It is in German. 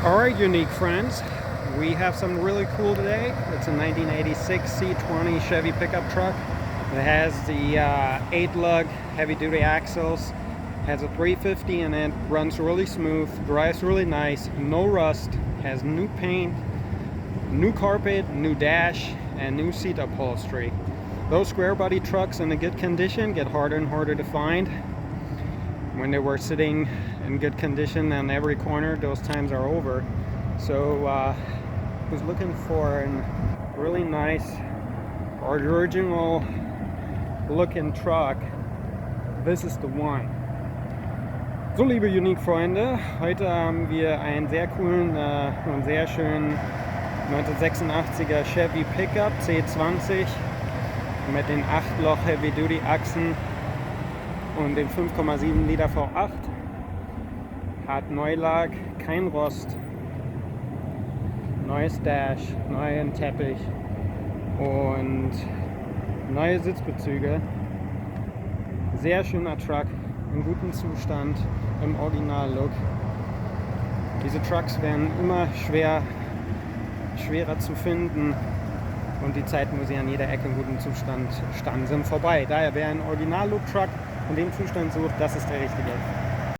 Alright, unique friends, we have something really cool today. It's a 1986 C20 Chevy pickup truck. It has the 8-lug heavy-duty axles, has a 350 in it, runs really smooth, drives really nice, no rust, has new paint, new carpet, new dash, and new seat upholstery. Those square body trucks in a good condition get harder and harder to find. When they were sitting in good condition on every corner, those times are over. So who's looking for a really nice original looking truck, this is the one. So, liebe Unique-Freunde, heute haben wir einen sehr coolen und sehr schönen 1986er Chevy Pickup C20 mit den 8-Loch Heavy-Duty Achsen und den 5,7 Liter V8. Hat Neulag, kein Rost, neues Dash, neuen Teppich und neue Sitzbezüge. Sehr schöner Truck, in gutem Zustand, im Original-Look. Diese Trucks werden immer schwerer zu finden und die Zeiten, wo sie an jeder Ecke in gutem Zustand standen, sind vorbei. Daher, wer einen Original-Look-Truck in dem Zustand sucht, das ist der richtige.